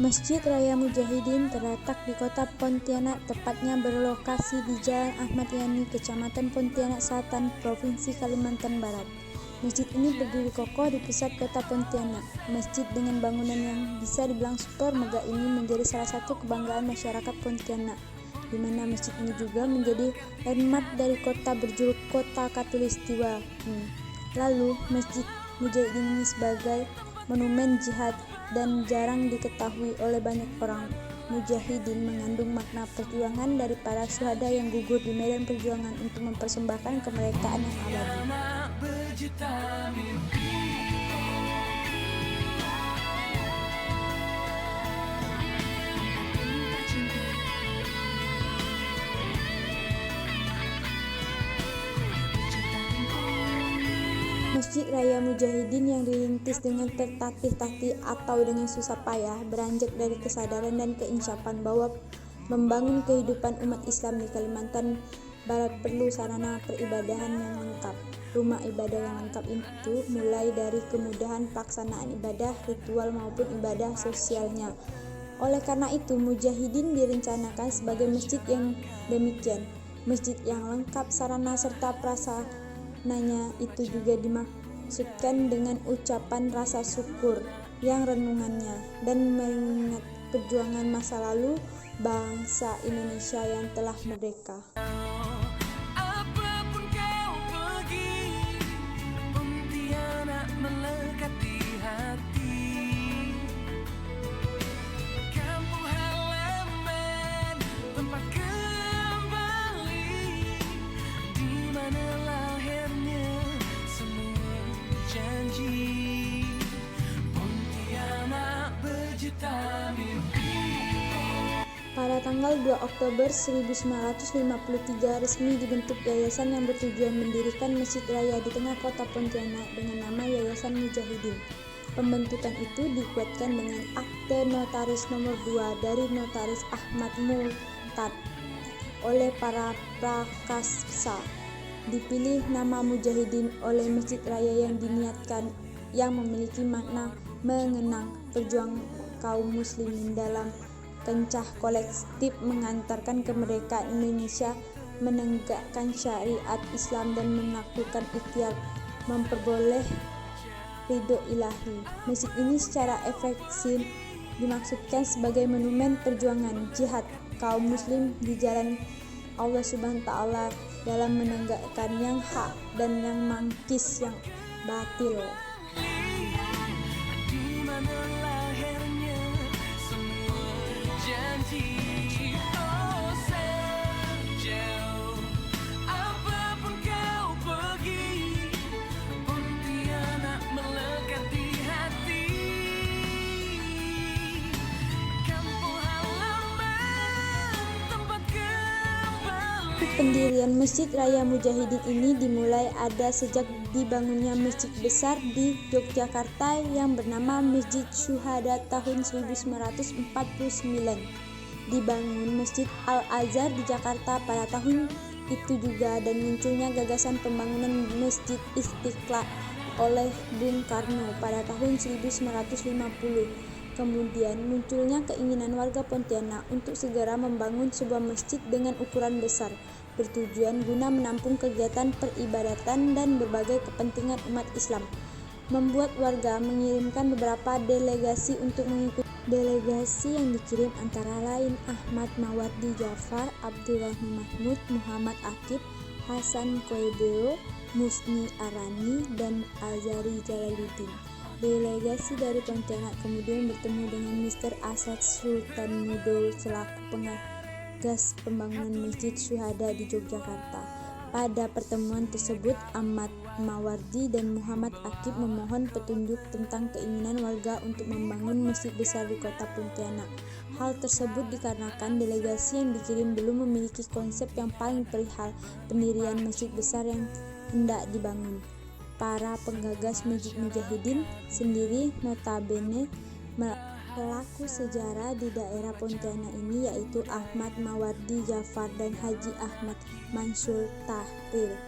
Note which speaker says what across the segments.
Speaker 1: Masjid Raya Mujahidin terletak di kota Pontianak, tepatnya berlokasi di Jalan Ahmad Yani, Kecamatan Pontianak Selatan, Provinsi Kalimantan Barat. Masjid ini berdiri kokoh di pusat kota Pontianak. Masjid dengan bangunan yang bisa dibilang super megah ini menjadi salah satu kebanggaan masyarakat Pontianak, di mana masjid ini juga menjadi landmark dari kota berjuluk Kota Khatulistiwa. Lalu, Masjid Mujahidin ini sebagai monumen jihad dan jarang diketahui oleh banyak orang. Mujahidin mengandung makna perjuangan dari para syuhada yang gugur di medan perjuangan untuk mempersembahkan kemerdekaan yang abadi. Masjid Raya Mujahidin yang dirintis dengan tertatih-tatih atau dengan susah payah beranjak dari kesadaran dan keinsyafan bahwa membangun kehidupan umat Islam di Kalimantan Barat perlu sarana peribadahan yang lengkap. Rumah ibadah yang lengkap itu mulai dari kemudahan pelaksanaan ibadah, ritual maupun ibadah sosialnya. Oleh karena itu, Mujahidin direncanakan sebagai masjid yang demikian. Masjid yang lengkap sarana serta prasarananya itu juga dimaksudkan dengan ucapan rasa syukur yang renungannya dan mengingat perjuangan masa lalu bangsa Indonesia yang telah merdeka. Pada tanggal 2 Oktober 1953 resmi dibentuk yayasan yang bertujuan mendirikan Masjid Raya di tengah kota Pontianak dengan nama Yayasan Mujahidin. Pembentukan itu dikuatkan dengan akte notaris nomor 2 dari Notaris Ahmad Multad oleh para prakasa. Dipilih nama Mujahidin oleh Masjid Raya yang diniatkan yang memiliki makna mengenang perjuangan kaum muslimin dalam kencah kolektif mengantarkan kemerdekaan Indonesia, menegakkan syariat Islam dan menaklukkan ikhtiar memperoleh ridho ilahi. Masjid ini secara efektif dimaksudkan sebagai monumen perjuangan jihad kaum muslim di jalan Allah Subhanahu wa Ta'ala dalam menegakkan yang hak dan yang mangkis yang batil. Pendirian Masjid Raya Mujahidin ini dimulai ada sejak dibangunnya masjid besar di Yogyakarta yang bernama Masjid Syuhada tahun 1949. Dibangun Masjid Al-Azhar di Jakarta pada tahun itu juga dan munculnya gagasan pembangunan Masjid Istiqlal oleh Bung Karno pada tahun 1950. Kemudian munculnya keinginan warga Pontianak untuk segera membangun sebuah masjid dengan ukuran besar, bertujuan guna menampung kegiatan peribadatan dan berbagai kepentingan umat Islam. Membuat warga mengirimkan beberapa delegasi untuk mengikuti. Delegasi yang dikirim antara lain Ahmad Mawardi Jafar, Abdurrahman Mahmud, Muhammad Akib, Hasan Koibeo, Musni Arani, dan Azari Jalaluddin. Delegasi dari Pontianak kemudian bertemu dengan Mr. Asad Sultan Mudo selaku pengagas pembangunan Masjid Syuhada di Yogyakarta. Pada pertemuan tersebut, Ahmad Mawardi dan Muhammad Akib memohon petunjuk tentang keinginan warga untuk membangun masjid besar di kota Pontianak. Hal tersebut dikarenakan delegasi yang dikirim belum memiliki konsep yang paling perihal pendirian masjid besar yang hendak dibangun. Para penggagas Masjid Mujahidin sendiri notabene pelaku sejarah di daerah Pontianak ini, yaitu Ahmad Mawardi Jafar dan Haji Ahmad Mansur Tahrir.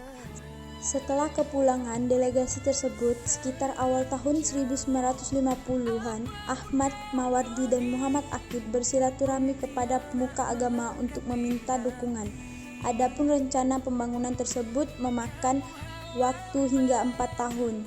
Speaker 1: Setelah kepulangan delegasi tersebut, sekitar awal tahun 1950-an, Ahmad Mawardi dan Muhammad Aqib bersilaturahmi kepada pemuka agama untuk meminta dukungan. Adapun rencana pembangunan tersebut memakan waktu hingga 4 tahun.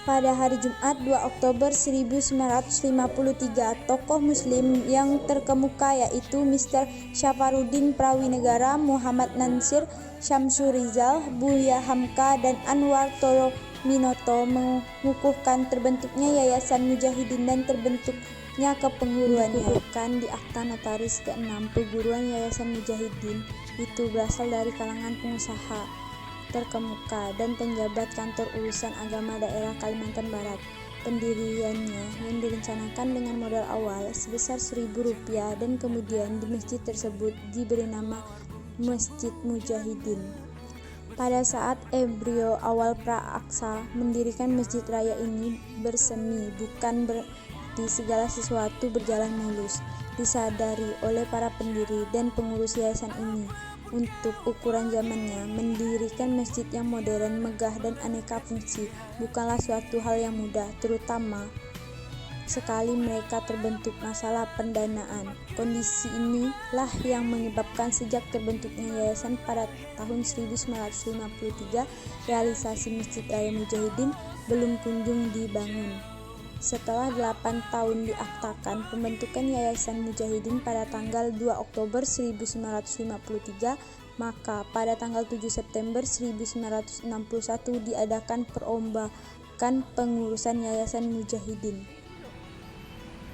Speaker 1: Pada hari Jumat 2 Oktober 1953, tokoh muslim yang terkemuka yaitu Mr. Syafaruddin Prawinegara, Muhammad Nansir, Syamsur Rizal, Buya Hamka, dan Anwar Torominoto mengukuhkan terbentuknya Yayasan Mujahidin dan terbentuknya kepenguruannya. Dikukuhkan di Akta Notaris ke-6, peguruan Yayasan Mujahidin itu berasal dari kalangan pengusaha terkemuka dan penjabat kantor urusan agama daerah Kalimantan Barat. Pendiriannya yang direncanakan dengan modal awal sebesar Rp1.000 dan kemudian di masjid tersebut diberi nama Masjid Mujahidin. Pada saat embrio awal Praaksa mendirikan masjid raya ini bersemi, bukan berarti segala sesuatu berjalan mulus. Disadari oleh para pendiri dan pengurus yayasan ini untuk ukuran zamannya, mendirikan masjid yang modern, megah, dan aneka fungsi bukanlah suatu hal yang mudah, terutama sekali mereka terbentuk masalah pendanaan. Kondisi inilah yang menyebabkan sejak terbentuknya yayasan pada tahun 1953, realisasi Masjid Raya Mujahidin belum kunjung dibangun. Setelah 8 tahun diaktakan pembentukan Yayasan Mujahidin pada tanggal 2 Oktober 1953, maka pada tanggal 7 September 1961 diadakan perombakan pengurusan Yayasan Mujahidin.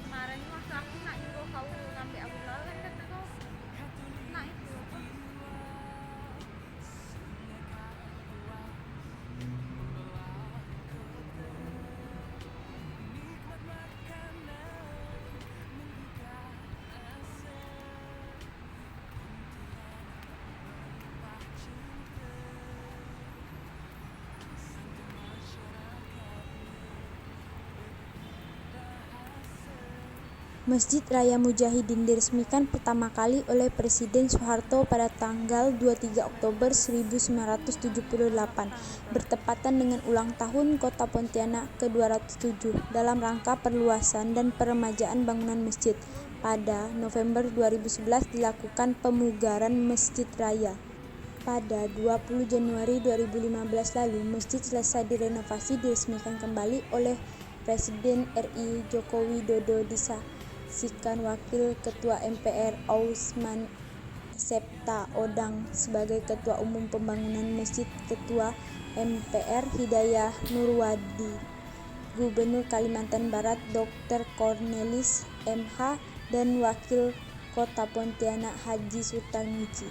Speaker 2: Kemarin waktu aku nak nyuruh kau ngambil Abu Lal kan kata kau nak itu apa?
Speaker 1: Masjid Raya Mujahidin diresmikan pertama kali oleh Presiden Soeharto pada tanggal 23 Oktober 1978, bertepatan dengan ulang tahun Kota Pontianak ke-207, dalam rangka perluasan dan peremajaan bangunan masjid. Pada November 2011 dilakukan pemugaran Masjid Raya. Pada 20 Januari 2015 lalu, masjid selesai direnovasi diresmikan kembali oleh Presiden RI Joko Widodo disaksikan Wakil Ketua MPR Ausman Septa Odang sebagai Ketua Umum Pembangunan Masjid, Ketua MPR Hidayah Nurwadi, Gubernur Kalimantan Barat Dr. Cornelis MH, dan Wakil Kota Pontianak Haji Sutarmiji.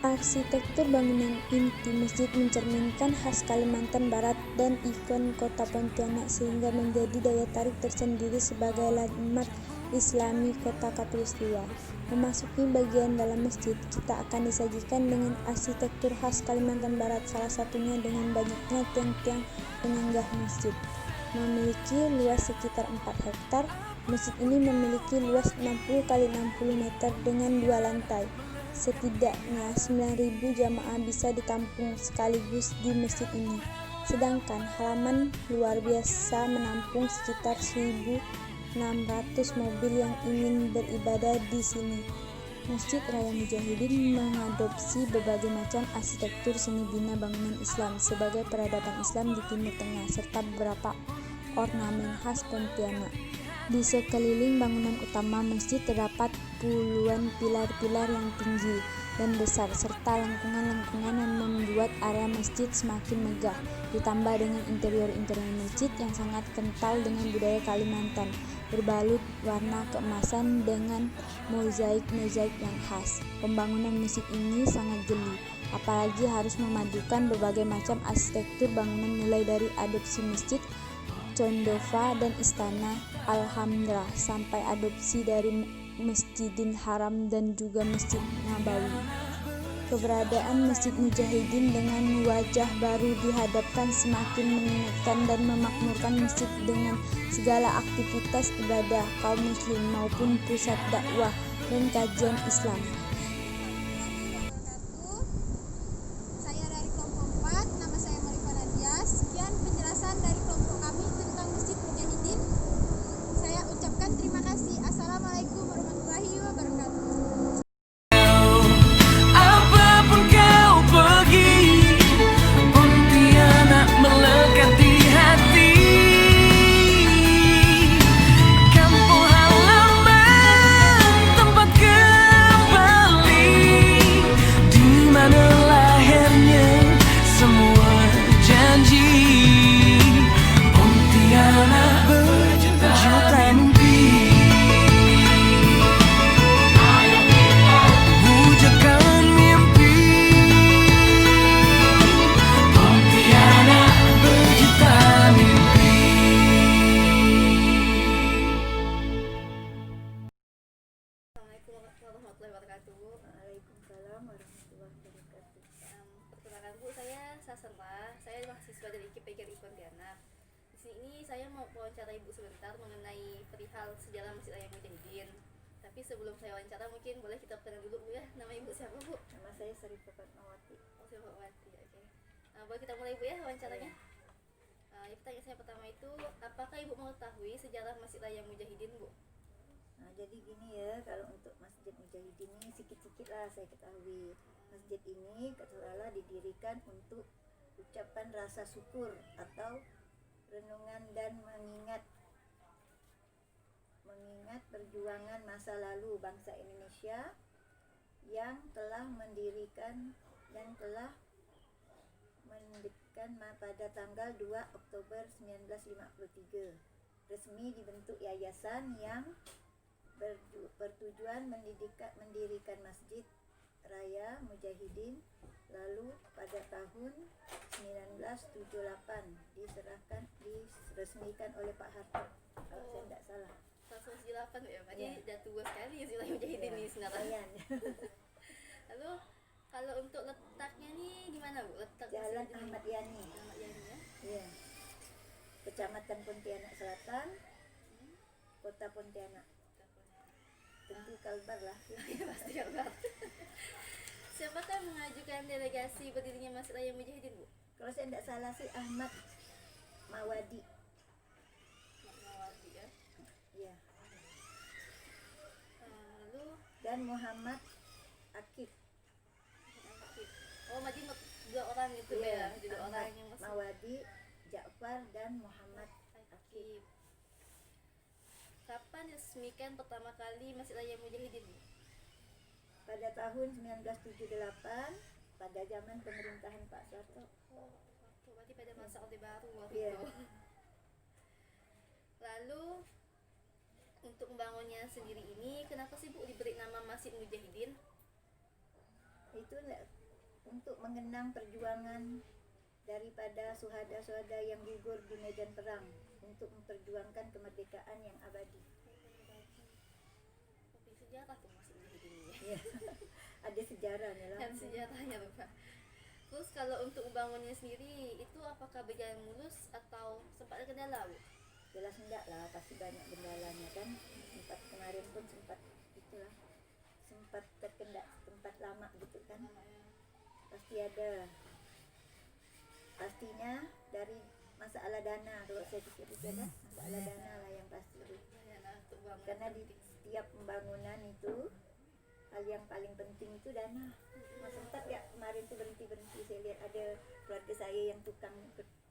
Speaker 1: Arsitektur bangunan inti masjid mencerminkan khas Kalimantan Barat dan ikon Kota Pontianak sehingga menjadi daya tarik tersendiri sebagai landmark Islami Kota Katulistiwa. Memasuki bagian dalam masjid, kita akan disajikan dengan arsitektur khas Kalimantan Barat, salah satunya dengan banyaknya tiang-tiang penyanggah masjid. Memiliki luas sekitar 4 hektar, masjid ini memiliki luas 60 x 60 meter dengan 2 lantai. Setidaknya 9.000 jamaah bisa ditampung sekaligus di masjid ini, sedangkan halaman luar biasa menampung sekitar 1.600 mobil yang ingin beribadah di sini. Masjid Raya Mujahidin mengadopsi berbagai macam arsitektur seni bina bangunan Islam sebagai peradaban Islam di Timur Tengah serta beberapa ornamen khas Pontianak. Di sekeliling bangunan utama masjid terdapat puluhan pilar-pilar yang tinggi dan besar serta lengkungan-lengkungan yang membuat area masjid semakin megah, ditambah dengan interior masjid yang sangat kental dengan budaya Kalimantan, berbalut warna keemasan dengan mozaik-mozaik yang khas. Pembangunan masjid ini sangat jeli, apalagi harus memadukan berbagai macam arsitektur bangunan mulai dari adopsi masjid Condova dan Istana Alhamdra sampai adopsi dari Masjidil Haram dan juga Masjid Nabawi. Keberadaan Masjid Mujahidin dengan wajah baru dihadapkan semakin mengingatkan dan memakmurkan masjid dengan segala aktivitas ibadah kaum muslim maupun pusat dakwah dan kajian Islam.
Speaker 3: Saya dari kelompok 4, nama saya sini saya mau wawancara Ibu sebentar mengenai perihal sejarah Masjid Raya Mujahidin. Tapi sebelum saya wawancara mungkin boleh kita perkenalkan dulu Bu ya. Nama Ibu siapa Bu?
Speaker 4: Nama saya Sarifah Fatmawati.
Speaker 3: Oh, saya Mbak Wati. Oke. Boleh kita mulai Bu ya wawancaranya? Pertanyaan saya pertama itu, apakah Ibu mengetahui sejarah Masjid Raya Mujahidin Bu?
Speaker 4: Nah, jadi gini ya, kalau untuk Masjid Mujahidin ini sikit-sikit lah saya ketahui. Masjid ini katakanlah didirikan untuk ucapan rasa syukur atau renungan dan mengingat perjuangan masa lalu bangsa Indonesia yang telah mendirikan dan telah mendirikan pada tanggal 2 Oktober 1953. Resmi dibentuk yayasan yang bertujuan mendirikan Masjid Raya Mujahidin. Lalu pada tahun 1978 diresmikan oleh Pak Harto, kalau saya tidak salah.
Speaker 3: 1978 ya, Pak. Jadi
Speaker 4: Iya.
Speaker 3: udah tua sekali Masjid Raya Mujahidin
Speaker 4: Ya,
Speaker 3: ini sebenarnya.
Speaker 4: lumayan.
Speaker 3: Lalu kalau untuk letaknya nih gimana Bu? Letak
Speaker 4: Jalan
Speaker 3: Masjid ini?
Speaker 4: Ahmad Yani,
Speaker 3: Ahmad Yani ya.
Speaker 4: ya, Kecamatan Pontianak Selatan, Kota Pontianak. Tentu Kalbar lah.
Speaker 3: Ya pasti Kalbar. Siapakah mengajukan delegasi berdirinya Masjid Raya Mujahidin Bu?
Speaker 4: Kalau saya tidak salah sih Ahmad Mawadi.
Speaker 3: Mawati ya.
Speaker 4: Ya.
Speaker 3: Lalu
Speaker 4: Dan Muhammad Akif.
Speaker 3: oh Madi dua orang gitu ya, dua
Speaker 4: Ahmad
Speaker 3: orang yang masuk
Speaker 4: Mawadi, Ja'far dan Muhammad Akif.
Speaker 3: aktif. Kapan diresmikan pertama kali Masjid Raya Mujahidin Bu?
Speaker 4: Pada tahun 1978 pada zaman pemerintahan Pak Soeharto.
Speaker 3: Oh, waktu berarti pada masa Orde Baru waktu
Speaker 4: Iya.
Speaker 3: itu. Lalu untuk membangunnya sendiri ini, kenapa sih Bu diberi nama Masjid Mujahidin?
Speaker 4: Itu untuk mengenang perjuangan daripada suhada-suhada yang gugur di medan perang untuk memperjuangkan kemerdekaan yang abadi.
Speaker 3: Kopi sejarah tuh Masjid Mujahidin ini.
Speaker 4: Ya. Ada sejarahnya lah.
Speaker 3: Dan sejarahnya tuh Pak. Terus kalau untuk membangunnya sendiri itu apakah berjalan mulus atau sempat ada kendala Bu?
Speaker 4: Jelas enggak lah, pasti banyak kendalanya kan. Sempat kemarin pun sempat itulah, sempat terkendak tempat lama gitu kan. Pasti ada. Pastinya dari masalah dana, kalau saya pikir itu ada masalah dana lah yang pasti itu.
Speaker 3: Ya, nah, untuk bangunan
Speaker 4: Karena di
Speaker 3: penting.
Speaker 4: setiap pembangunan itu hal yang paling penting itu dana. Mas sempat ya kemarin tuh berhenti saya lihat ada keluarga saya yang tukang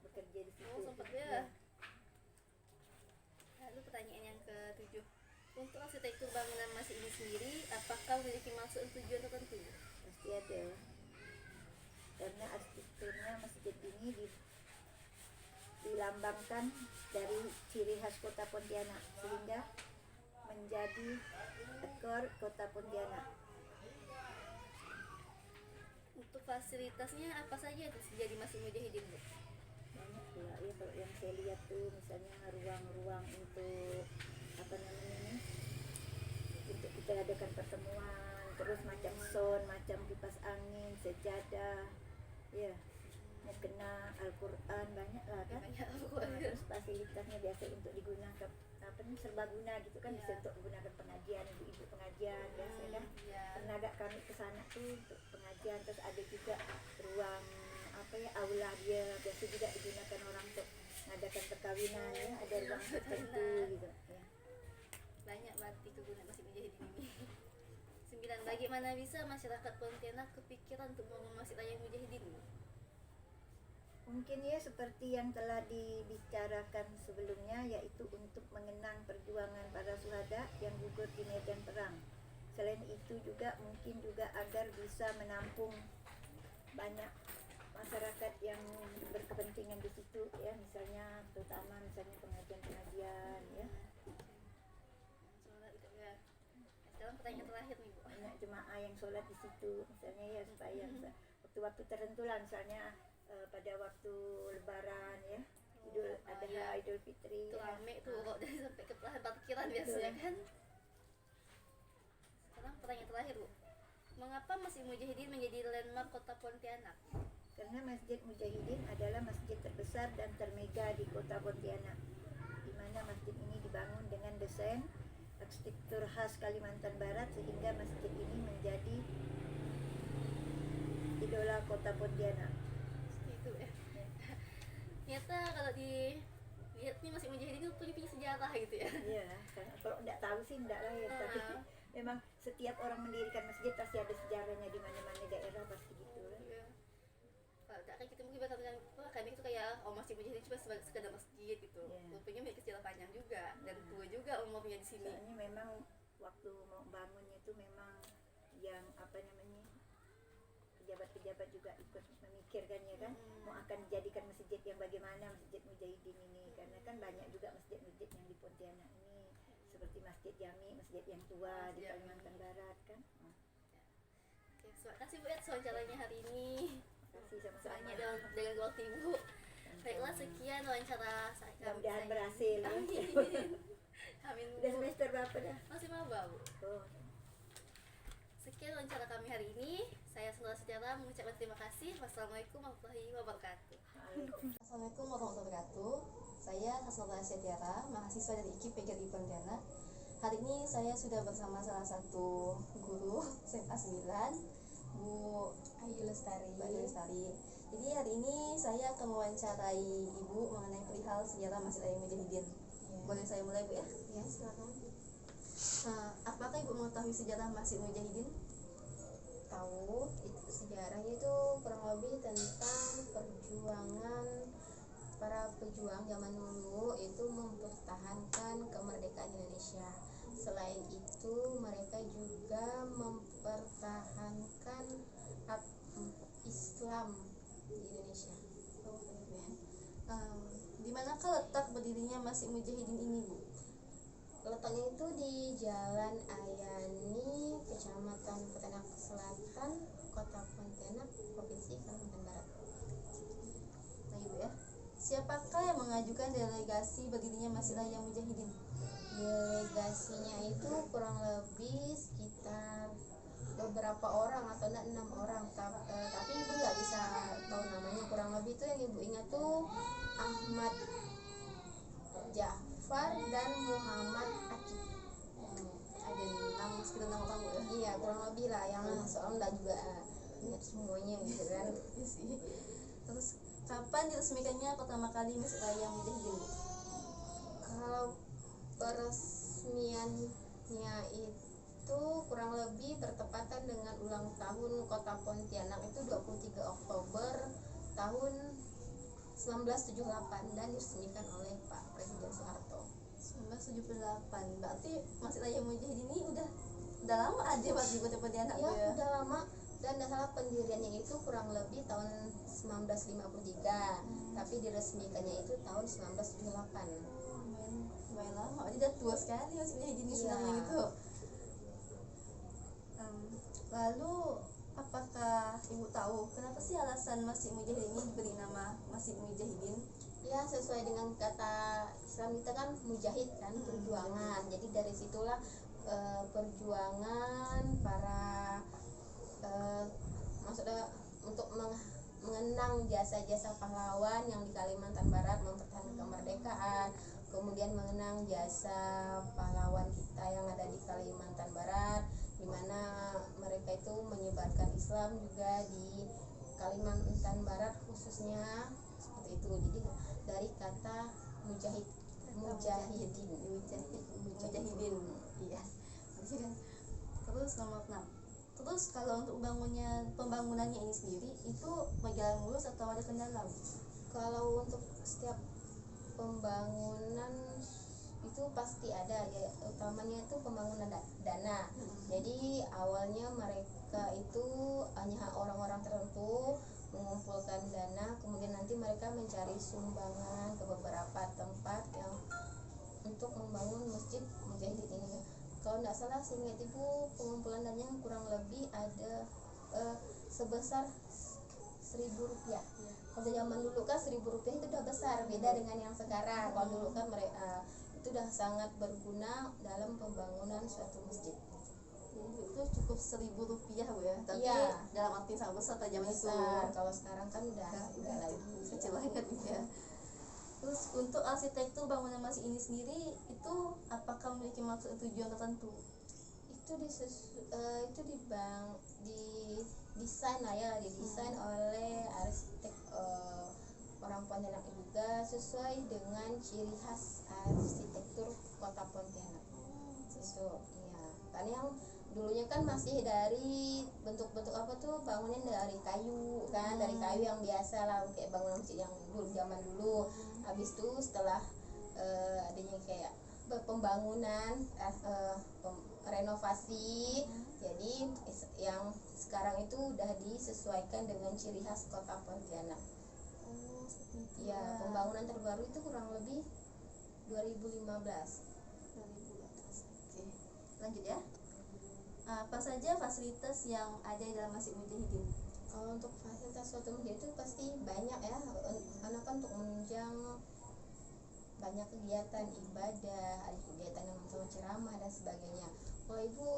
Speaker 4: bekerja di situ.
Speaker 3: Oh sempat ya. Lalu pertanyaan yang ke-7, untuk arsitektur bangunan masjid ini sendiri, apakah memiliki maksud dan tujuan tertentu?
Speaker 4: Pasti ada, karena arsitekturnya masjid ini dilambangkan dari ciri khas kota Pontianak sehingga menjadi ekor kota Pontianak.
Speaker 3: Untuk fasilitasnya apa saja itu jadi Masjid Mujahidin Bu?
Speaker 4: Banyak pula ya, kalau yang saya lihat tuh misalnya ruang-ruang untuk apa namanya ini, untuk kita adakan pertemuan, terus macam sound, macam kipas angin, sejadah, ya, mukena, Al-Quran, banyak lah kan.
Speaker 3: Banyak
Speaker 4: Nah, terus fasilitasnya biasa untuk digunakan apa nih, serbaguna gitu kan, bisa untuk digunakan pengajian, ibu-ibu pengajian biasa kan.
Speaker 3: Ya.
Speaker 4: Pernah gak kami kesana tuh untuk pengajian, terus ada juga ruang apa ya, aula dia biasa juga digunakan orang untuk mengadakan perkawinan ya, ada ruang tertentu gitu ya.
Speaker 3: Banyak berarti kegunaan Masjid Mujahidin ini. 9. Bagaimana bisa masyarakat Pontianak kepikiran untuk membangun Masjid Raya Mujahidin Bu?
Speaker 4: Mungkin ya seperti yang telah dibicarakan sebelumnya, yaitu untuk mengenang perjuangan para syuhada yang gugur di medan perang. Selain itu juga mungkin juga agar bisa menampung banyak masyarakat yang berkepentingan di situ ya, misalnya terutama misalnya pengajian-pengajian ya.
Speaker 3: Sholat itu ya. Sekarang pertanyaan terakhir nih Bu.
Speaker 4: Banyak jemaah yang sholat di situ misalnya ya, supaya waktu-waktu tertentu lah, misalnya pada waktu lebaran ya, Idul Adha,
Speaker 3: ya.
Speaker 4: Idul Fitri
Speaker 3: Itu
Speaker 4: ya.
Speaker 3: rame tuh kok dari sampai ke parkiran biasanya kan. Sekarang pertanyaan terakhir Bu. Mengapa Masjid Mujahidin menjadi landmark kota Pontianak?
Speaker 4: Karena Masjid Mujahidin adalah masjid terbesar dan termega di kota Pontianak, di mana masjid ini dibangun dengan desain arsitektur khas Kalimantan Barat sehingga masjid ini menjadi idola kota Pontianak.
Speaker 3: Itu ya. Ternyata kalau dilihat nih Masjid Mujahidin itu punya sejarah gitu ya.
Speaker 4: Iya, kalau nggak tahu sih nggak lah ya, tapi memang setiap orang mendirikan masjid pasti ada sejarahnya, di mana-mana daerah pasti gitu lah.
Speaker 3: Iya. Kalau nggak kayak kita mungkin berkatakan, wah kami itu kayak Masjid Mujahidin cuma sekedar masjid gitu.
Speaker 4: Iya.
Speaker 3: Rupanya memiliki sejarah panjang juga dan tua juga umurnya di sini.
Speaker 4: Soalnya memang waktu mau bangunnya itu memang yang apa namanya, pejabat-pejabat juga ikut memikirkan ya kan, mau akan dijadikan masjid yang bagaimana Masjid Mujahidin ini, karena kan banyak juga masjid-masjid yang di Pontianak ini seperti Masjid Jami, masjid yang tua di Kalimantan Barat kan.
Speaker 3: Oke, terima kasih Bu ya wawancaranya hari ini.
Speaker 4: Kasih sama-sama.
Speaker 3: Soalnya dengan waktu Ibu. Baiklah, sekian wawancara saya.
Speaker 4: Mudah-mudahan berhasil ya.
Speaker 3: Amin. Amin.
Speaker 4: Udah semester berapa dah?
Speaker 3: Masih maba Bu.
Speaker 4: Oh.
Speaker 3: Sekian wawancara kami hari ini. Saya Saudara Sejarah mengucapkan terima kasih. Wassalamualaikum warahmatullahi wabarakatuh.
Speaker 5: Assalamualaikum warahmatullahi wabarakatuh. Saya Saudara Sejarah, mahasiswa dari IKIP PGRI Pontianak. Hari ini saya sudah bersama salah satu guru SMA 9, Bu Ayu Lestari. Jadi hari ini saya akan mewawancarai Ibu mengenai perihal sejarah Masjid Raya Mujahidin. Boleh saya mulai Bu ya?
Speaker 6: Ya, silakan.
Speaker 5: Apakah Ibu mengetahui sejarah Masjid Mujahidin?
Speaker 6: Tahu sejarahnya itu kurang lebih tentang perjuangan para pejuang zaman dulu itu mempertahankan kemerdekaan Indonesia. Selain itu mereka juga mempertahankan Islam di Indonesia.
Speaker 5: Di manakah letak berdirinya Masjid Mujahidin ini Bu?
Speaker 6: Letaknya itu di Jalan Ayani, Kecamatan Pontianak Selatan, Kota Pontianak, Provinsi Kalimantan Barat.
Speaker 5: Nah Ibu ya, siapakah yang mengajukan delegasi berdirinya Masjid Raya Mujahidin?
Speaker 6: Delegasinya itu kurang lebih sekitar beberapa orang atau 6 orang, tapi ibu nggak bisa tahu namanya. Kurang lebih itu yang ibu ingat tuh Ahmad Ja'far dan Muhammad Akib.
Speaker 5: Ada sekitar 6 orang Bu ya?
Speaker 6: Iya, kurang lebih lah, yang soalnya nggak juga ingat semuanya gitu kan.
Speaker 5: Terus kapan diresmikannya pertama kali Masjid Raya Mujahidin Bu?
Speaker 6: Kalau peresmiannya itu kurang lebih bertepatan dengan ulang tahun Kota Pontianak itu 23 Oktober tahun 1978 dan diresmikan oleh Pak Presiden Soeharto.
Speaker 5: 1978, berarti Masjid Raya Mujahidin ini udah lama aja Pak di Kota Pontianak
Speaker 6: Ya,
Speaker 5: Bu ya?
Speaker 6: udah lama, dan salah pendiriannya itu kurang lebih tahun 1953, tapi diresmikannya itu tahun 1978.
Speaker 5: Lumayan lama, jadi udah tua sekali Masjid Mujahidin ini sebenarnya gitu. Lalu apakah Ibu tahu kenapa sih alasan Masjid Mujahidin ini diberi nama Masjid Mujahidin?
Speaker 6: Ya, sesuai dengan kata Islam kita kan mujahid kan, perjuangan. Jadi dari situlah perjuangan para maksudnya untuk mengenang jasa-jasa pahlawan yang di Kalimantan Barat mempertahankan kemerdekaan, kemudian mengenang jasa pahlawan kita yang ada di Kalimantan Barat, di mana mereka itu menyebarkan Islam juga di Kalimantan Barat khususnya, seperti itu. Jadi dari kata mujahidin.
Speaker 5: Iya. Terus nomor 6. Terus kalau untuk pembangunannya ini sendiri itu berjalan mulus atau ada kendala?
Speaker 6: Kalau untuk setiap pembangunan itu pasti ada ya, utamanya itu pembangunan dana. Jadi awalnya mereka itu hanya orang-orang tertentu mengumpulkan dana, kemudian nanti mereka mencari sumbangan ke beberapa tempat yang untuk membangun Masjid Mujahidin ini. Kalau tidak salah seingat ibu pengumpulan dananya kurang lebih ada sebesar Rp1.000. Kalau zaman dulu kan Rp1.000 itu udah besar, beda dengan yang sekarang. Kalau dulu kan mereka itu udah sangat berguna dalam pembangunan suatu masjid.
Speaker 5: Jadi itu cukup Rp1.000 Bu ya, tapi
Speaker 6: Iya.
Speaker 5: dalam arti sangat besar pada zaman itu.
Speaker 6: Besar. Kalau sekarang kan udah lagi.
Speaker 5: Kecil banget ya. Terus untuk arsitektur bangunan masjid ini sendiri itu apakah memiliki maksud tujuan tertentu?
Speaker 6: Itu di desain lah ya, didesain oleh arsitek orang Pontianak juga sesuai dengan ciri khas arsitektur kota Pontianak. Itu ya, karena yang dulunya kan masih dari bentuk-bentuk apa tuh bangunan dari kayu kan, dari kayu yang biasa lah kayak bangunan masjid yang dulu zaman dulu. Habis itu setelah adanya kayak pembangunan renovasi, jadi yang sekarang itu udah disesuaikan dengan ciri khas kota Pontianak.
Speaker 5: Seperti itu
Speaker 6: Ya, pembangunan terbaru itu kurang lebih 2015.
Speaker 5: 2012. Oke, lanjut ya. Apa saja fasilitas yang ada di dalam Masjid Mujahidin?
Speaker 6: Kalau untuk fasilitas suatu masjid itu pasti banyak ya, karena kan untuk menunjang banyak kegiatan ibadah, ada kegiatan yang misalnya ceramah dan sebagainya. Kalau ibu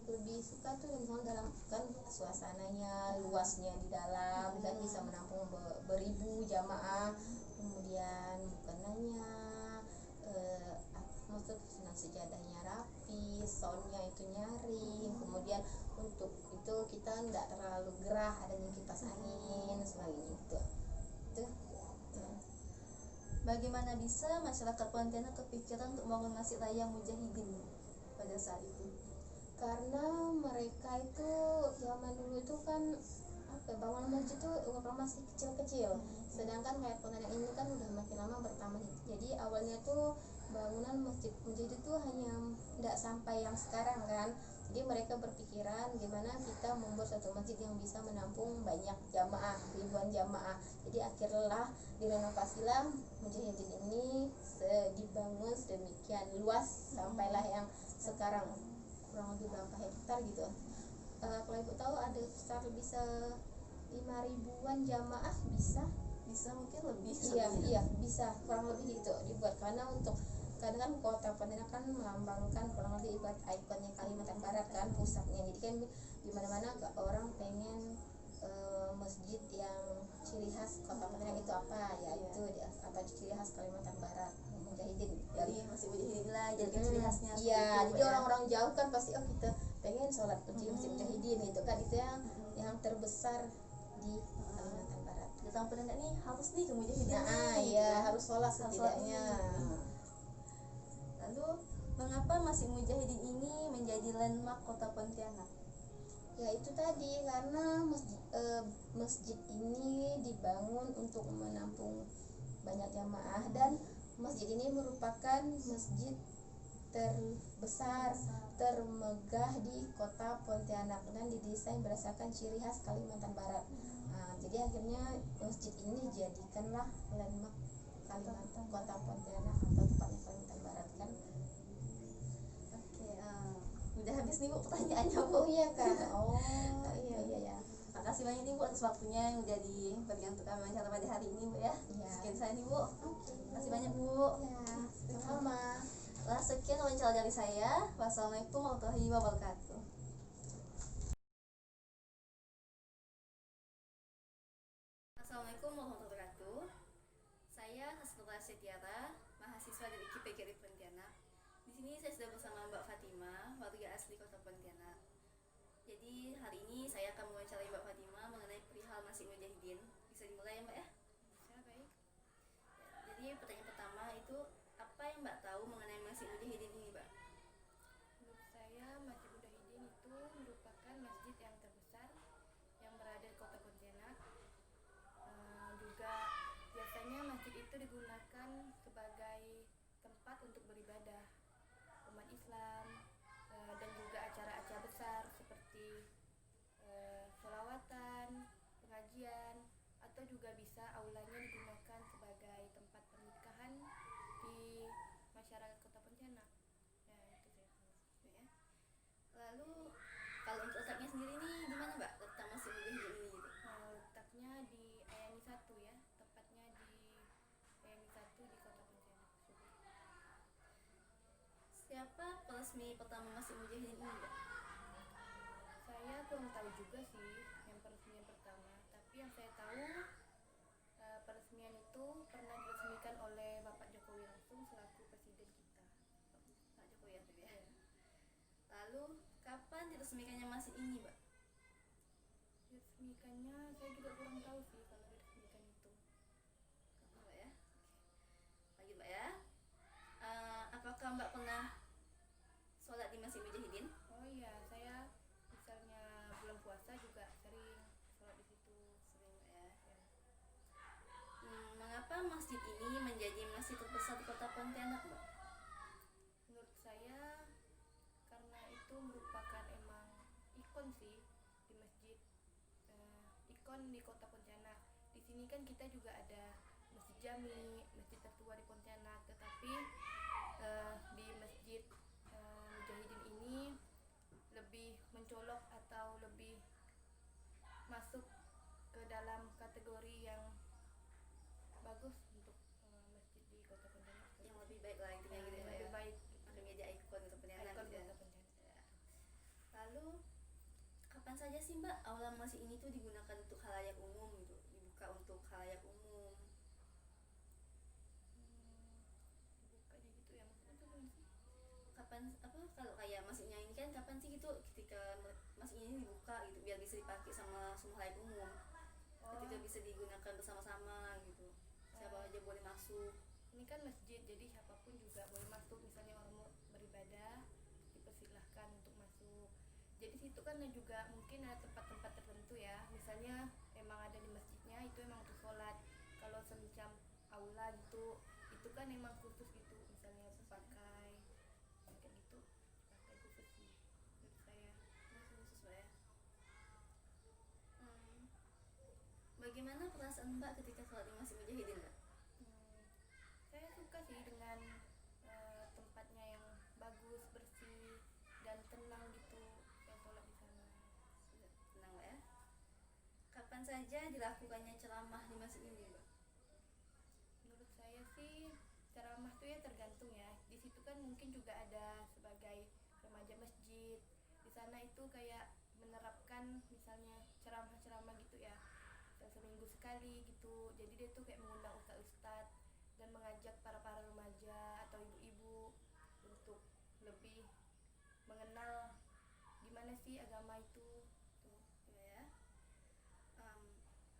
Speaker 6: lebih suka tuh misalnya dalam kan suasananya, luasnya di dalam, dan bisa menampung beribu jamaah, kemudian mukenanya, maksud senang sejadahnya rapi, soundnya itu nyaring, kemudian untuk itu kita nggak terlalu gerah, adanya kipas angin sebagainya gitu. Itu
Speaker 5: Bagaimana bisa masyarakat Pontianak kepikiran untuk membangun Masjid Raya Mujahidin pada saat itu?
Speaker 6: karena mereka itu zaman dulu itu kan apa ya, bangunan masjid itu masih kecil-kecil, sedangkan kayak Pontianak ini kan udah makin lama bertambah. Jadi awalnya tuh bangunan masjid itu hanya tidak sampai yang sekarang kan. Jadi mereka berpikiran gimana kita membuat satu masjid yang bisa menampung banyak jamaah, ribuan jamaah. Jadi akhirnya direnovasilah Mujahidin ini dibangun sedemikian luas sampailah yang sekarang kurang lebih berapa hektar gitu. Kalau ibu tahu ada sekitar bisa 5.000-an jamaah bisa
Speaker 5: Mungkin lebih.
Speaker 6: iya bisa kurang lebih gitu dibuat, karena untuk kadang kan kota Pontianak kan melambangkan kurang lebih ibarat ikonnya Kalimantan Barat kan pusatnya. Jadi kan di mana-mana orang pengen masjid yang ciri khas kota Pontianak itu apa ya, itu apa ciri khas Kalimantan Barat Mujahidin
Speaker 5: Jadi Masjid Mujahidin lah jadi ciri khasnya.
Speaker 6: iya,
Speaker 5: seperti itu,
Speaker 6: jadi
Speaker 5: ya.
Speaker 6: orang-orang jauh kan pasti kita pengen sholat di Masjid Mujahidin itu kan, itu yang terbesar di Kalimantan Barat.
Speaker 5: Datang Pontianak nih harus nih ke Mujahidin.
Speaker 6: Nah,
Speaker 5: nih,
Speaker 6: iya
Speaker 5: gitu.
Speaker 6: harus sholat
Speaker 5: Harus
Speaker 6: setidaknya.
Speaker 5: sholat. Lalu mengapa Masjid Mujahidin ini menjadi landmark kota Pontianak?
Speaker 6: Ya itu tadi karena masjid ini dibangun untuk menampung banyak jamaah, dan masjid ini merupakan masjid terbesar, termegah di kota Pontianak dan didesain berdasarkan ciri khas Kalimantan Barat. Nah, jadi akhirnya masjid ini dijadikanlah landmark kota Pontianak atau tepatnya Kalimantan Barat kan.
Speaker 5: Oke, udah habis nih Bu pertanyaannya Bu.
Speaker 6: Oh iya kan. Oh iya.
Speaker 5: Makasih banyak nih Bu atas waktunya yang udah diberikan untuk kami wawancara pada hari ini Bu ya.
Speaker 6: Iya.
Speaker 5: Sekian saya nih Bu. Makasih banyak Bu.
Speaker 6: Ya, sama.
Speaker 5: Lah sekian wawancara dari saya. Wassalamualaikum warahmatullahi wabarakatuh. Assalamualaikum warahmatullahi wabarakatuh. Saya Hasnura Setiara, mahasiswa dari IKIP PGRI Pontianak. Di sini saya sudah bersama Mbak Fatima, warga asli Kota Pontianak. Jadi hari ini saya akan mewawancarai Mbak Fatima mengenai perihal Masjid Mujahidin. Bisa dimulai ya Mbak ya?
Speaker 2: Bisa, baik.
Speaker 5: Jadi pertanyaan pertama itu apa yang Mbak tahu mengenai Masjid Mujahidin ini Mbak?
Speaker 2: Menurut saya Masjid Mujahidin itu merupakan masjid yang terbesar yang berada di Kota Pontianak. Juga biasanya masjid itu digunakan sebagai tempat untuk beribadah umat Islam, dan juga acara-acara besar seperti sholawatan, pengajian, atau juga bisa aulanya digunakan sebagai tempat pernikahan di masyarakat Kota Pontianak. Ya, itu sih.
Speaker 5: Ya. Lalu kalau untuk letaknya sendiri nih gimana Mbak? Letak Masjid Mujahidin ini gitu.
Speaker 2: Letaknya di Ayani 1 ya, tepatnya di Ayani 1 di Kota Pontianak.
Speaker 5: Siapa peresmi pertama Masjid Mujahidin ini Mbak?
Speaker 2: Saya kurang tahu juga sih yang peresmian pertama, tapi yang saya tahu peresmian itu pernah diresmikan oleh Bapak Jokowi langsung selaku presiden kita.
Speaker 3: Pak Jokowi ya tuh ya. Lalu kapan diresmikannya masjid ini, Mbak?
Speaker 2: Diresmikannya saya juga kurang tahu sih kalau diresmikan itu.
Speaker 3: Kapan, Mbak ya? Lanjut, Mbak ya. Apakah Mbak pernah sholat di Masjid Mujahidin?
Speaker 2: Oh iya, saya misalnya bulan puasa juga sering sholat di situ.
Speaker 3: Sering, Mbak ya. Mengapa masjid ini menjadi masjid terbesar di Kota Pontianak, Mbak?
Speaker 2: Menurut saya karena itu merupakan emang ikon sih di masjid, ikon di Kota Pontianak. Di sini kan kita juga ada Masjid Jami, masjid tertua di Pontianak, tetapi di Masjid Mujahidin ini lebih mencolok atau lebih masuk ke dalam kategori yang bagus untuk masjid di Kota Pontianak.
Speaker 3: Yang lebih baik lah intinya gitu ya, Mbak ya.
Speaker 2: Lebih baik.
Speaker 3: Akan menjadi ikon Kota Pontianak
Speaker 2: Ikon
Speaker 3: gitu ya.
Speaker 2: Kota Pontianak.
Speaker 3: Ya. Lalu kapan saja sih, Mbak, aula masjid ini tuh digunakan untuk khalayak umum gitu, dibuka untuk khalayak umum?
Speaker 2: Dibukanya gitu ya, maksudnya tuh gimana sih?
Speaker 3: Kapan kalau kayak masjidnya ini kan kapan sih gitu ketika masjid ini dibuka gitu biar bisa dipakai sama semua khalayak umum, ketika bisa digunakan bersama-sama gitu, siapa aja boleh masuk?
Speaker 2: Ini kan masjid, jadi siapapun juga boleh masuk. Misalnya orang mau beribadah, dipersilahkan untuk masuk. Jadi situ kan juga mungkin ada tempat-tempat tertentu ya. Misalnya emang ada di masjidnya, itu emang untuk sholat. Kalau semacam aula gitu, itu kan emang khusus gitu. Misalnya pakai kayak gitu, pakai khusus sih menurut saya.
Speaker 3: Khusus, Mbak ya. Bagaimana perasaan Mbak ketika sholat di Masjid Mujahidin, Mbak?
Speaker 2: Saya suka sih dengan tempatnya yang bagus, bersih dan tenang gitu. Saya sholat di sana.
Speaker 3: Tenang, Mbak ya. Kapan saja dilakukannya ceramah di masjid ini, Mbak?
Speaker 2: Menurut saya sih ceramah tuh ya tergantung ya. Di situ kan mungkin juga ada sebagai remaja masjid. Di sana itu kayak menerapkan misalnya ceramah-ceramah gitu ya. Dan seminggu sekali gitu. Jadi dia tuh kayak mengundang ustadz-ustadz dan mengajak para remaja atau ibu-ibu untuk lebih mengenal gimana sih agama itu.
Speaker 3: Tuh, ya.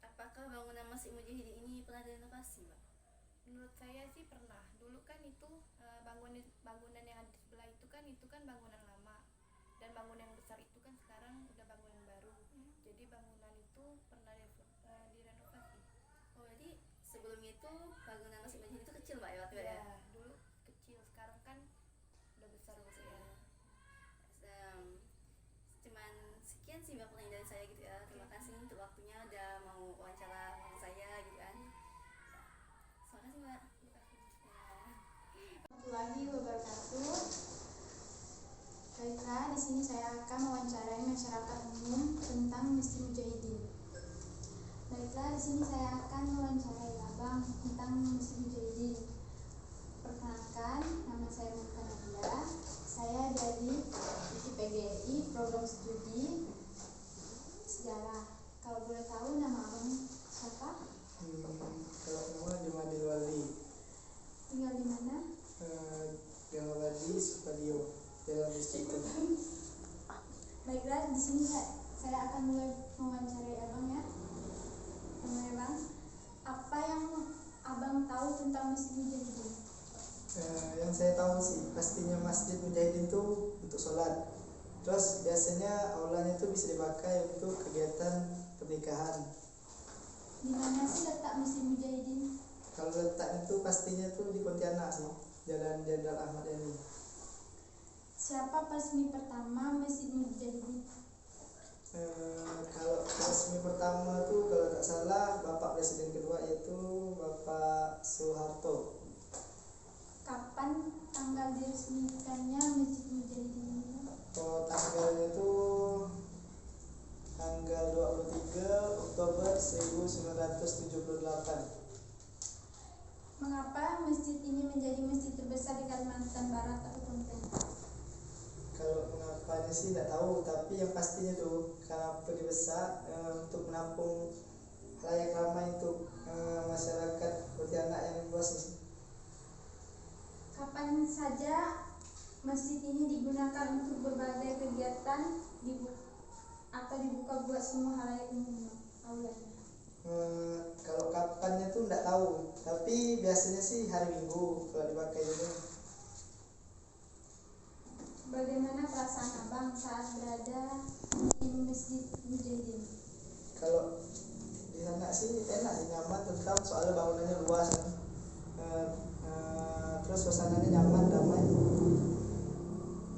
Speaker 3: Apakah bangunan Masjid Mujahidin ini pernah direnovasi, Mbak?
Speaker 2: Menurut saya sih pernah. Dulu kan itu bangunan yang ada di sebelah itu kan bangunan lama. Dan bangunan yang besar itu kan sekarang udah bangunan baru. Jadi bangunan itu pernah direnovasi.
Speaker 3: Oh, jadi sebelum itu bangunan Masjid Mujahidin itu kecil, Mbak ya, waktu ya?
Speaker 2: Dulu kecil, sekarang kan udah besar gitu ya.
Speaker 3: Cuman sekian sih Mbak pertanyaan dari saya gitu ya. Terima kasih untuk waktunya udah mau wawancara dengan saya gitu kan. Terima kasih, Mbak.
Speaker 7: Warahmatullahi wabarakatuh. Baiklah, di sini saya akan mewawancarai masyarakat umum tentang Masjid Mujahidin. Baiklah, di sini saya akan mewawancarai Abang tentang Masjid Mujahidin. Perkenalkan, nama saya Muhammad Nadia. Saya dari IKIP program studi sejarah. Kalau boleh tahu nama Abang siapa?
Speaker 8: Kalau nama Jumadil Wali,
Speaker 7: Tinggal di mana?
Speaker 8: Tinggal di Sukadio, dalam distrik itu.
Speaker 7: Baiklah, di sini saya akan mulai mewawancarai Abang ya. Namanya Bang, apa yang Abang tahu tentang Masjid Mujahidin?
Speaker 8: Yang saya tahu sih pastinya Masjid Mujahidin itu untuk sholat. Terus biasanya aulanya itu bisa dipakai untuk kegiatan pernikahan.
Speaker 7: Di mana sih letak Masjid Mujahidin?
Speaker 8: Kalau letak itu pastinya tuh di Pontianak sih, Jalan Jenderal Ahmad Yani.
Speaker 7: Siapa peresmi pertama Masjid Mujahidin?
Speaker 8: Kalau resmi pertama tuh kalau tak salah Bapak Presiden kedua yaitu Bapak Soeharto.
Speaker 7: Kapan tanggal diresmikannya Masjid Mujahidin ini?
Speaker 8: Kalau tanggalnya itu tanggal 23 Oktober 1978.
Speaker 7: Mengapa masjid ini menjadi masjid terbesar di Kalimantan Barat atau Pontianak?
Speaker 8: Kalau mengapa awalnya sih nggak tahu, tapi yang pastinya tuh kenapa dibesak untuk menampung halayak ramai untuk masyarakat Pontianak yang luas nih.
Speaker 7: Kapan saja masjid ini digunakan untuk berbagai kegiatan atau dibuka buat semua halayak umum aulanya?
Speaker 8: Kalau kapannya tuh nggak tahu, tapi biasanya sih hari Minggu kalau dipakai ini.
Speaker 7: Bagaimana perasaan abang saat berada di Masjid Mujahidin?
Speaker 8: Kalau di sana sih enak, nyaman, tentram, soalnya bangunannya luas kan. Terus suasananya nyaman, damai.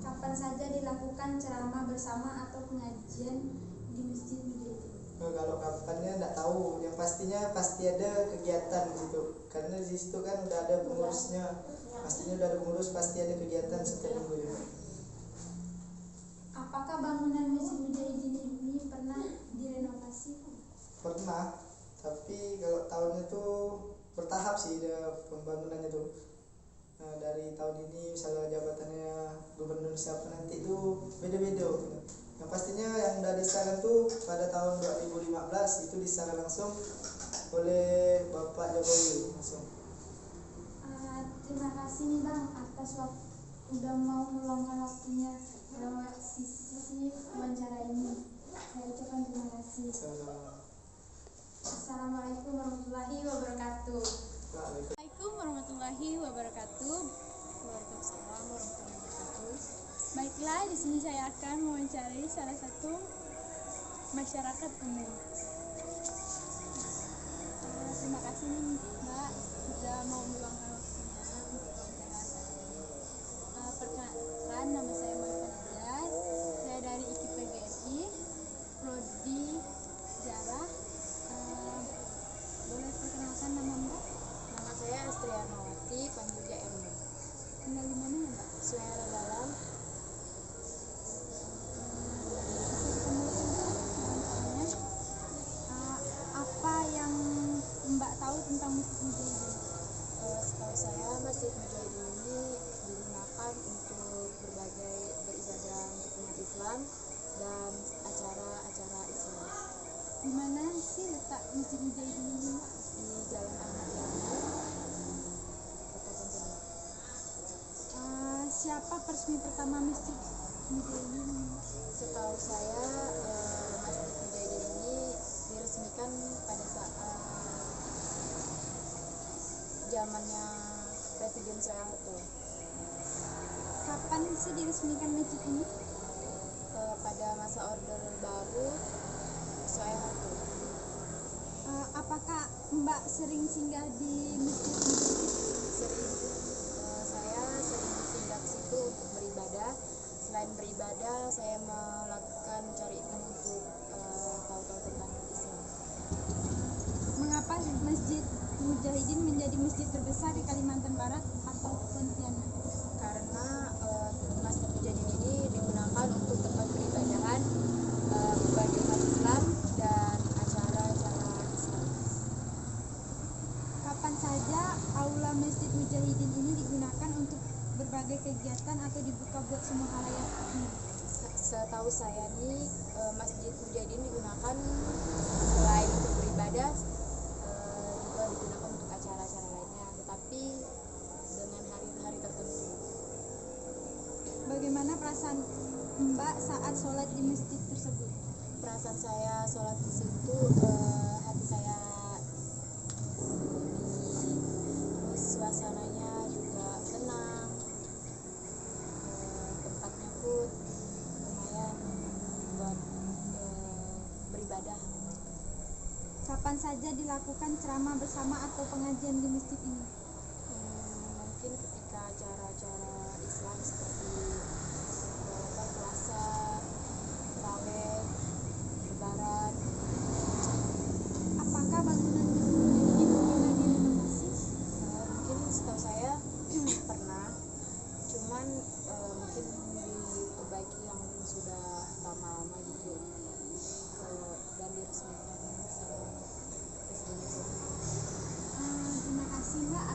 Speaker 7: Kapan saja dilakukan ceramah bersama atau pengajian di Masjid Mujahidin?
Speaker 8: Kalau kapannya nggak tahu, yang pastinya pasti ada kegiatan gitu, karena di situ kan udah ada pengurusnya, pastinya udah ada pengurus, pasti ada kegiatan setiap minggu.
Speaker 7: Apakah bangunan Masjid Mujahidin ini pernah direnovasi?
Speaker 8: Pernah, tapi kalau tahunnya tuh bertahap sih ada pembangunannya tuh. Dari tahun ini misalnya jabatannya gubernur siapa nanti tuh beda-beda gitu. Yang pastinya yang udah disahkan tuh pada tahun 2015 itu disahkan langsung oleh Bapak Jokowi langsung.
Speaker 7: Terima kasih nih bang atas udah mau meluangkan waktunya lewat sisi wawancara ini. Saya ucapkan terima kasih. Assalamualaikum warahmatullahi wabarakatuh.
Speaker 1: Assalamualaikum warahmatullahi wabarakatuh. Waalaikumsalam warahmatullahi wabarakatuh. Baiklah, di sini saya akan mewawancarai salah satu masyarakat umum. Terima kasih nih Mbak sudah mau meluangkan waktunya untuk wawancara saya. Perkenalkan, nama saya Maifah Najas. Saya dari IKIP PGRI, Prodi Sejarah. Boleh perkenalkan nama Mbak?
Speaker 6: Nama saya Astrianawati, panggil JM.
Speaker 1: Tinggal di mana ya Mbak?
Speaker 6: Suara dalam.
Speaker 1: Apa yang Mbak tahu tentang Masjid Mujahidin?
Speaker 6: Setahu saya Masjid Mujahidin ini digunakan untuk berbagai beribadah untuk umat Islam dan acara-acara Islam.
Speaker 1: Di mana sih letak Masjid Mujahidin ini?
Speaker 6: Di Jalan Ahmad Yani, Kota Pontianak.
Speaker 1: Siapa peresmi pertama Masjid Mujahidin?
Speaker 6: Setahu saya Masjid Mujahidin ini diresmikan pada saat zamannya Presiden Soeharto.
Speaker 1: Kapan sih diresmikan masjid ini?
Speaker 6: Pada masa Orde Baru Soeharto.
Speaker 1: Apakah Mbak sering singgah di Masjid Mujahidin?
Speaker 6: Sering. Saya sering singgah ke situ untuk beribadah. Selain beribadah, saya melakukan cari ilmu untuk tahu-tahu tentang Islam.
Speaker 1: Mengapa Masjid Mujahidin menjadi masjid terbesar di Kalimantan Barat atau Pontianak?
Speaker 6: Karena Masjid Mujahidin ini digunakan untuk tempat peribadahan bagi umat Islam dan acara-acara Islam.
Speaker 1: Kapan saja aula Masjid Mujahidin ini digunakan untuk berbagai kegiatan atau dibuka buat semua halayak umum?
Speaker 6: Setahu saya nih Masjid Mujahidin digunakan selain untuk beribadah juga digunakan untuk acara-acara lainnya, tetapi dengan hari-hari tertentu.
Speaker 1: Bagaimana perasaan Mbak saat sholat di masjid tersebut?
Speaker 6: Perasaan saya sholat di situ, hati saya sunyi, terus suasananya juga tenang, tempatnya pun lumayan buat beribadah.
Speaker 1: Kapan saja dilakukan ceramah bersama atau pengajian di masjid ini?
Speaker 6: Mungkin ketika acara-acara Islam seperti puasa, tarawih, lebaran.
Speaker 1: Apakah bangunan ini pernah direnovasi?
Speaker 6: Mungkin setahu saya pernah, cuman mungkin diperbaiki yang sudah lama-lama gitu, dan diresmikan sama Presiden Jokowi.
Speaker 1: Terima kasih Mbak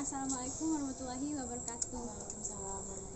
Speaker 1: Assalamualaikum warahmatullahi wabarakatuh.
Speaker 5: Waalaikumsalam.